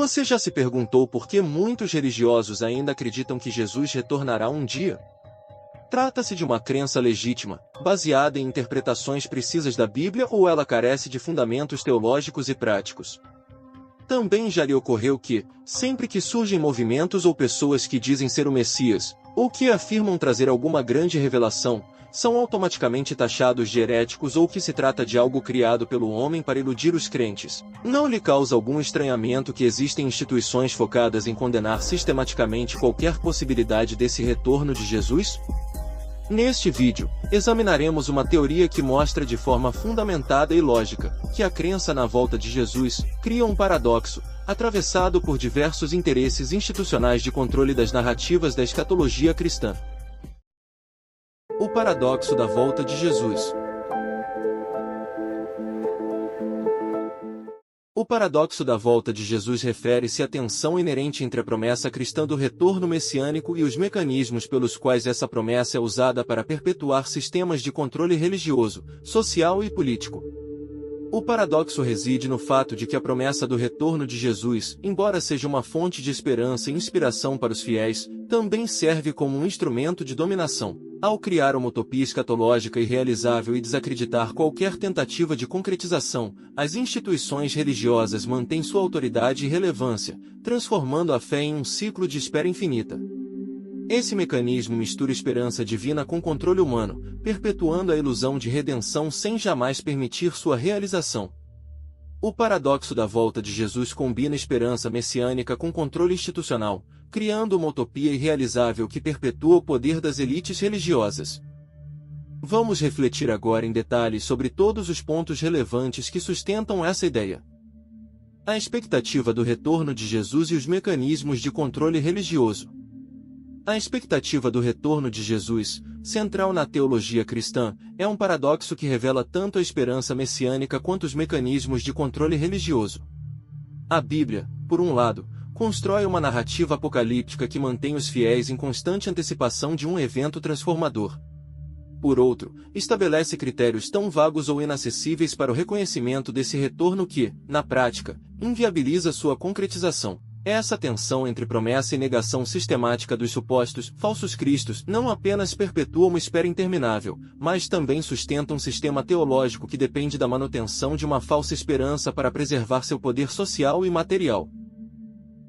Você já se perguntou por que muitos religiosos ainda acreditam que Jesus retornará um dia? Trata-se de uma crença legítima, baseada em interpretações precisas da Bíblia, ou ela carece de fundamentos teológicos e práticos? Também já lhe ocorreu que, sempre que surgem movimentos ou pessoas que dizem ser o Messias, ou que afirmam trazer alguma grande revelação, são automaticamente taxados de heréticos ou que se trata de algo criado pelo homem para iludir os crentes? Não lhe causa algum estranhamento que existem instituições focadas em condenar sistematicamente qualquer possibilidade desse retorno de Jesus? Neste vídeo, examinaremos uma teoria que mostra de forma fundamentada e lógica que a crença na volta de Jesus cria um paradoxo, atravessado por diversos interesses institucionais de controle das narrativas da escatologia cristã. O paradoxo da volta de Jesus. O paradoxo da volta de Jesus refere-se à tensão inerente entre a promessa cristã do retorno messiânico e os mecanismos pelos quais essa promessa é usada para perpetuar sistemas de controle religioso, social e político. O paradoxo reside no fato de que a promessa do retorno de Jesus, embora seja uma fonte de esperança e inspiração para os fiéis, também serve como um instrumento de dominação. Ao criar uma utopia escatológica irrealizável e desacreditar qualquer tentativa de concretização, as instituições religiosas mantêm sua autoridade e relevância, transformando a fé em um ciclo de espera infinita. Esse mecanismo mistura esperança divina com controle humano, perpetuando a ilusão de redenção sem jamais permitir sua realização. O paradoxo da volta de Jesus combina esperança messiânica com controle institucional, criando uma utopia irrealizável que perpetua o poder das elites religiosas. Vamos refletir agora em detalhes sobre todos os pontos relevantes que sustentam essa ideia. A expectativa do retorno de Jesus e os mecanismos de controle religioso. A expectativa do retorno de Jesus, central na teologia cristã, é um paradoxo que revela tanto a esperança messiânica quanto os mecanismos de controle religioso. A Bíblia, por um lado, constrói uma narrativa apocalíptica que mantém os fiéis em constante antecipação de um evento transformador. Por outro, estabelece critérios tão vagos ou inacessíveis para o reconhecimento desse retorno que, na prática, inviabiliza sua concretização. Essa tensão entre promessa e negação sistemática dos supostos falsos cristos não apenas perpetua uma espera interminável, mas também sustenta um sistema teológico que depende da manutenção de uma falsa esperança para preservar seu poder social e material.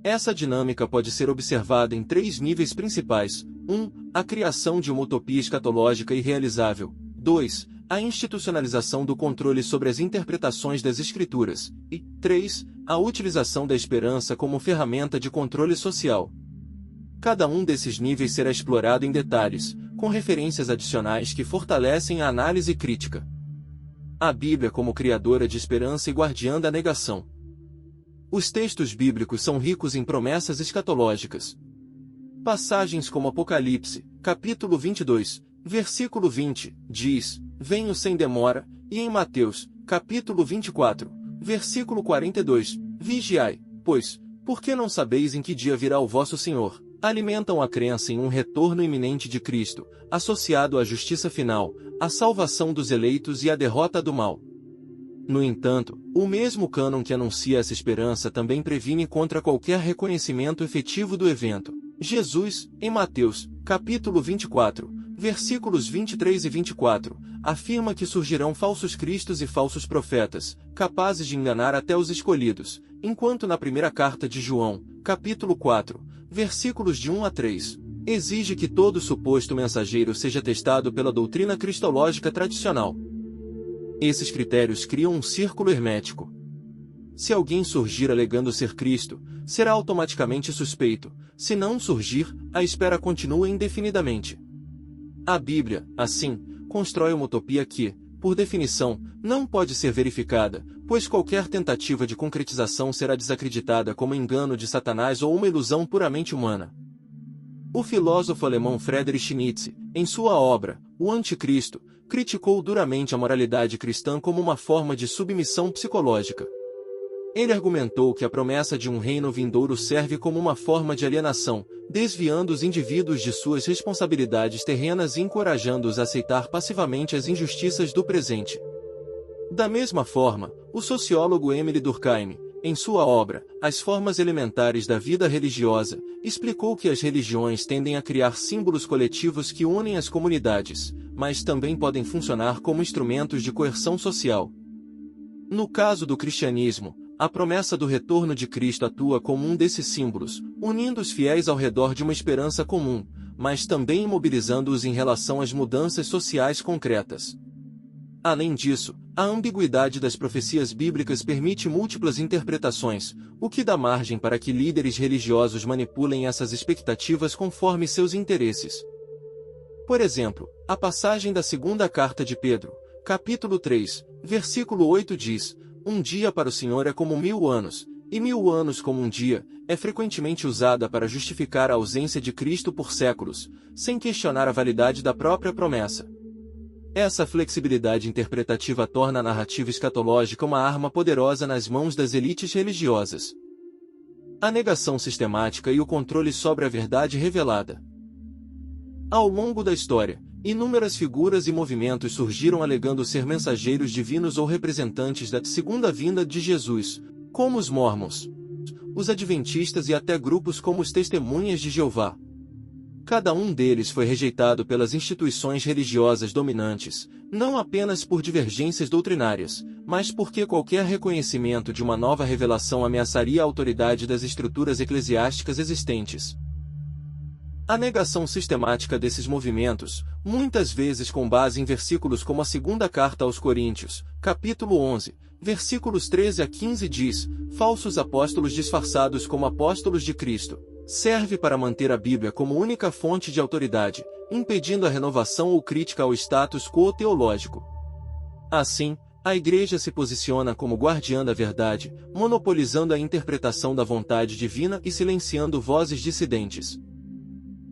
Essa dinâmica pode ser observada em três níveis principais: 1. A criação de uma utopia escatológica irrealizável. 2. A institucionalização do controle sobre as interpretações das Escrituras. E 3. A utilização da esperança como ferramenta de controle social. Cada um desses níveis será explorado em detalhes, com referências adicionais que fortalecem a análise crítica. A Bíblia como criadora de esperança e guardiã da negação. Os textos bíblicos são ricos em promessas escatológicas. Passagens como Apocalipse, capítulo 22, versículo 20, diz: "Venho sem demora", e em Mateus, capítulo 24, versículo 42, "Vigiai, pois, porque não sabeis em que dia virá o vosso Senhor", alimentam a crença em um retorno iminente de Cristo, associado à justiça final, à salvação dos eleitos e à derrota do mal. No entanto, o mesmo cânon que anuncia essa esperança também previne contra qualquer reconhecimento efetivo do evento. Jesus, em Mateus, capítulo 24, versículos 23 e 24, afirma que surgirão falsos cristos e falsos profetas, capazes de enganar até os escolhidos, enquanto na primeira carta de João, capítulo 4, versículos de 1 a 3, exige que todo suposto mensageiro seja testado pela doutrina cristológica tradicional. Esses critérios criam um círculo hermético. Se alguém surgir alegando ser Cristo, será automaticamente suspeito. Se não surgir, a espera continua indefinidamente. A Bíblia, assim, constrói uma utopia que, por definição, não pode ser verificada, pois qualquer tentativa de concretização será desacreditada como engano de Satanás ou uma ilusão puramente humana. O filósofo alemão Friedrich Nietzsche, em sua obra, O Anticristo, criticou duramente a moralidade cristã como uma forma de submissão psicológica. Ele argumentou que a promessa de um reino vindouro serve como uma forma de alienação, desviando os indivíduos de suas responsabilidades terrenas e encorajando-os a aceitar passivamente as injustiças do presente. Da mesma forma, o sociólogo Emile Durkheim, em sua obra, As Formas Elementares da Vida Religiosa, explicou que as religiões tendem a criar símbolos coletivos que unem as comunidades, mas também podem funcionar como instrumentos de coerção social. No caso do cristianismo, a promessa do retorno de Cristo atua como um desses símbolos, unindo os fiéis ao redor de uma esperança comum, mas também imobilizando-os em relação às mudanças sociais concretas. Além disso, a ambiguidade das profecias bíblicas permite múltiplas interpretações, o que dá margem para que líderes religiosos manipulem essas expectativas conforme seus interesses. Por exemplo, a passagem da segunda carta de Pedro, capítulo 3, versículo 8 diz: "Um dia para o Senhor é como 1000 anos, e 1000 anos como um dia", é frequentemente usada para justificar a ausência de Cristo por séculos, sem questionar a validade da própria promessa. Essa flexibilidade interpretativa torna a narrativa escatológica uma arma poderosa nas mãos das elites religiosas. A negação sistemática e o controle sobre a verdade revelada. Ao longo da história, inúmeras figuras e movimentos surgiram alegando ser mensageiros divinos ou representantes da segunda vinda de Jesus, como os Mormons, os Adventistas e até grupos como os Testemunhas de Jeová. Cada um deles foi rejeitado pelas instituições religiosas dominantes, não apenas por divergências doutrinárias, mas porque qualquer reconhecimento de uma nova revelação ameaçaria a autoridade das estruturas eclesiásticas existentes. A negação sistemática desses movimentos, muitas vezes com base em versículos como a segunda carta aos Coríntios, capítulo 11, versículos 13 a 15 diz: "Falsos apóstolos disfarçados como apóstolos de Cristo", serve para manter a Bíblia como única fonte de autoridade, impedindo a renovação ou crítica ao status quo teológico. Assim, a Igreja se posiciona como guardiã da verdade, monopolizando a interpretação da vontade divina e silenciando vozes dissidentes.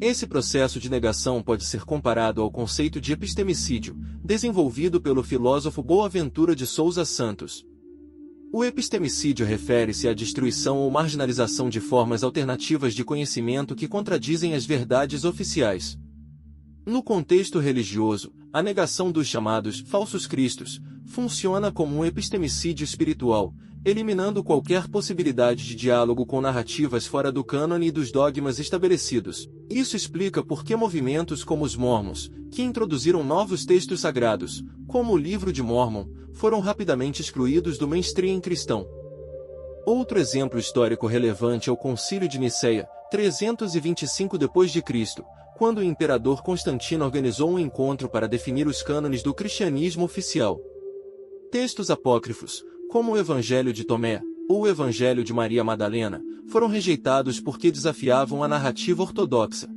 Esse processo de negação pode ser comparado ao conceito de epistemicídio, desenvolvido pelo filósofo Boaventura de Souza Santos. O epistemicídio refere-se à destruição ou marginalização de formas alternativas de conhecimento que contradizem as verdades oficiais. No contexto religioso, a negação dos chamados falsos cristos funciona como um epistemicídio espiritual, eliminando qualquer possibilidade de diálogo com narrativas fora do cânone e dos dogmas estabelecidos. Isso explica por que movimentos como os Mormons, que introduziram novos textos sagrados, como o Livro de Mórmon, foram rapidamente excluídos do mainstream cristão. Outro exemplo histórico relevante é o Concílio de Nicéia, 325 d.C., quando o imperador Constantino organizou um encontro para definir os cânones do cristianismo oficial. Textos apócrifos, como o Evangelho de Tomé, ou o Evangelho de Maria Madalena, foram rejeitados porque desafiavam a narrativa ortodoxa.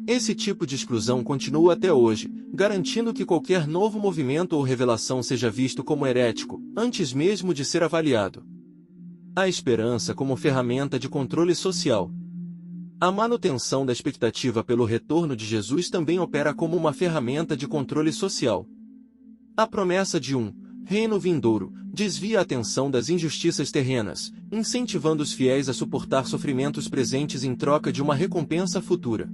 Esse tipo de exclusão continua até hoje, garantindo que qualquer novo movimento ou revelação seja visto como herético, antes mesmo de ser avaliado. A esperança como ferramenta de controle social. A manutenção da expectativa pelo retorno de Jesus também opera como uma ferramenta de controle social. A promessa de um reino vindouro desvia a atenção das injustiças terrenas, incentivando os fiéis a suportar sofrimentos presentes em troca de uma recompensa futura.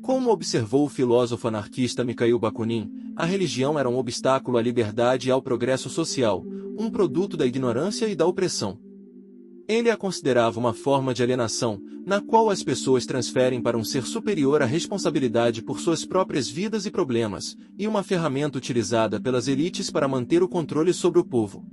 Como observou o filósofo anarquista Mikhail Bakunin, a religião era um obstáculo à liberdade e ao progresso social, um produto da ignorância e da opressão. Ele a considerava uma forma de alienação, na qual as pessoas transferem para um ser superior a responsabilidade por suas próprias vidas e problemas, e uma ferramenta utilizada pelas elites para manter o controle sobre o povo.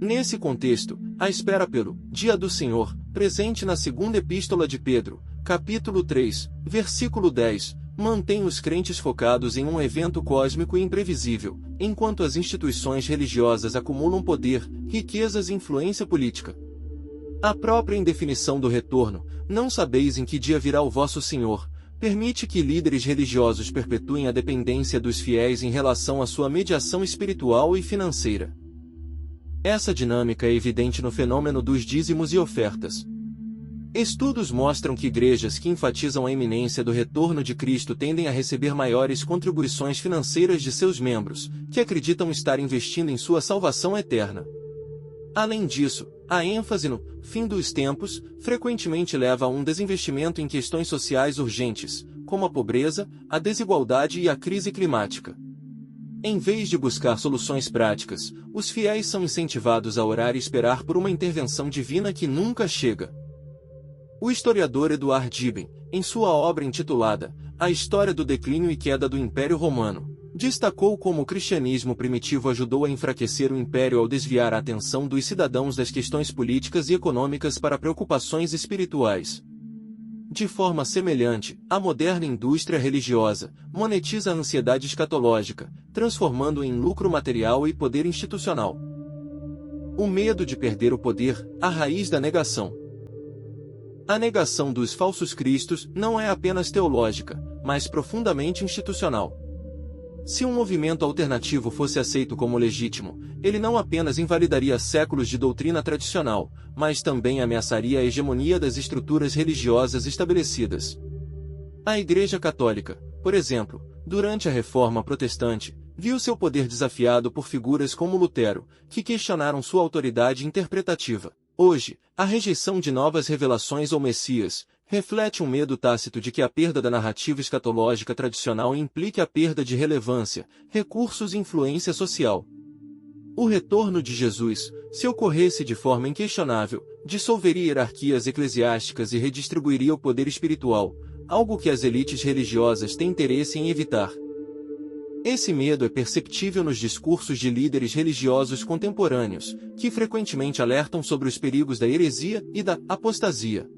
Nesse contexto, a espera pelo Dia do Senhor, presente na segunda epístola de Pedro, capítulo 3, versículo 10, mantém os crentes focados em um evento cósmico e imprevisível, enquanto as instituições religiosas acumulam poder, riquezas e influência política. A própria indefinição do retorno, "não sabeis em que dia virá o vosso Senhor", permite que líderes religiosos perpetuem a dependência dos fiéis em relação à sua mediação espiritual e financeira. Essa dinâmica é evidente no fenômeno dos dízimos e ofertas. Estudos mostram que igrejas que enfatizam a iminência do retorno de Cristo tendem a receber maiores contribuições financeiras de seus membros, que acreditam estar investindo em sua salvação eterna. Além disso, a ênfase no fim dos tempos frequentemente leva a um desinvestimento em questões sociais urgentes, como a pobreza, a desigualdade e a crise climática. Em vez de buscar soluções práticas, os fiéis são incentivados a orar e esperar por uma intervenção divina que nunca chega. O historiador Eduard Gibbon, em sua obra intitulada A História do Declínio e Queda do Império Romano, destacou como o cristianismo primitivo ajudou a enfraquecer o império ao desviar a atenção dos cidadãos das questões políticas e econômicas para preocupações espirituais. De forma semelhante, a moderna indústria religiosa monetiza a ansiedade escatológica, transformando em lucro material e poder institucional. O medo de perder o poder, a raiz da negação. A negação dos falsos cristos não é apenas teológica, mas profundamente institucional. Se um movimento alternativo fosse aceito como legítimo, ele não apenas invalidaria séculos de doutrina tradicional, mas também ameaçaria a hegemonia das estruturas religiosas estabelecidas. A Igreja Católica, por exemplo, durante a Reforma Protestante, viu seu poder desafiado por figuras como Lutero, que questionaram sua autoridade interpretativa. Hoje, a rejeição de novas revelações ou Messias reflete um medo tácito de que a perda da narrativa escatológica tradicional implique a perda de relevância, recursos e influência social. O retorno de Jesus, se ocorresse de forma inquestionável, dissolveria hierarquias eclesiásticas e redistribuiria o poder espiritual, algo que as elites religiosas têm interesse em evitar. Esse medo é perceptível nos discursos de líderes religiosos contemporâneos, que frequentemente alertam sobre os perigos da heresia e da apostasia.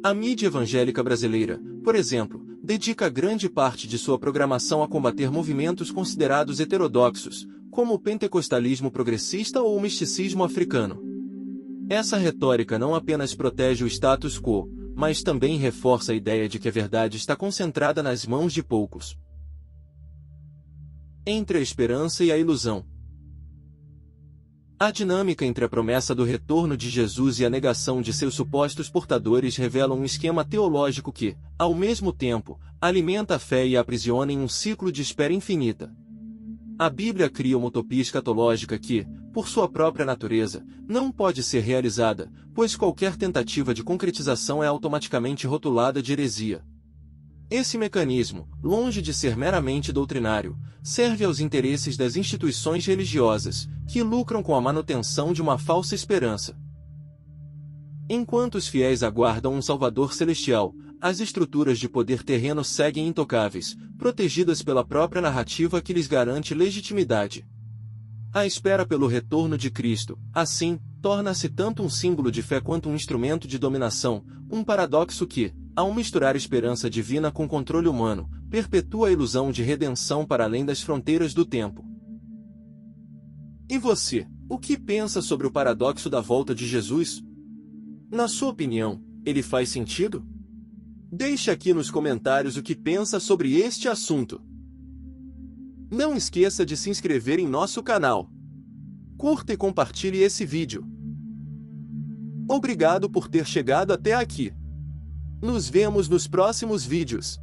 A mídia evangélica brasileira, por exemplo, dedica grande parte de sua programação a combater movimentos considerados heterodoxos, como o pentecostalismo progressista ou o misticismo africano. Essa retórica não apenas protege o status quo, mas também reforça a ideia de que a verdade está concentrada nas mãos de poucos. Entre a esperança e a ilusão. A dinâmica entre a promessa do retorno de Jesus e a negação de seus supostos portadores revela um esquema teológico que, ao mesmo tempo, alimenta a fé e a aprisiona em um ciclo de espera infinita. A Bíblia cria uma utopia escatológica que, por sua própria natureza, não pode ser realizada, pois qualquer tentativa de concretização é automaticamente rotulada de heresia. Esse mecanismo, longe de ser meramente doutrinário, serve aos interesses das instituições religiosas, que lucram com a manutenção de uma falsa esperança. Enquanto os fiéis aguardam um Salvador celestial, as estruturas de poder terreno seguem intocáveis, protegidas pela própria narrativa que lhes garante legitimidade. A espera pelo retorno de Cristo, assim, torna-se tanto um símbolo de fé quanto um instrumento de dominação, um paradoxo que, ao misturar esperança divina com controle humano, perpetua a ilusão de redenção para além das fronteiras do tempo. E você, o que pensa sobre o paradoxo da volta de Jesus? Na sua opinião, ele faz sentido? Deixe aqui nos comentários o que pensa sobre este assunto. Não esqueça de se inscrever em nosso canal. Curta e compartilhe esse vídeo. Obrigado por ter chegado até aqui. Nos vemos nos próximos vídeos.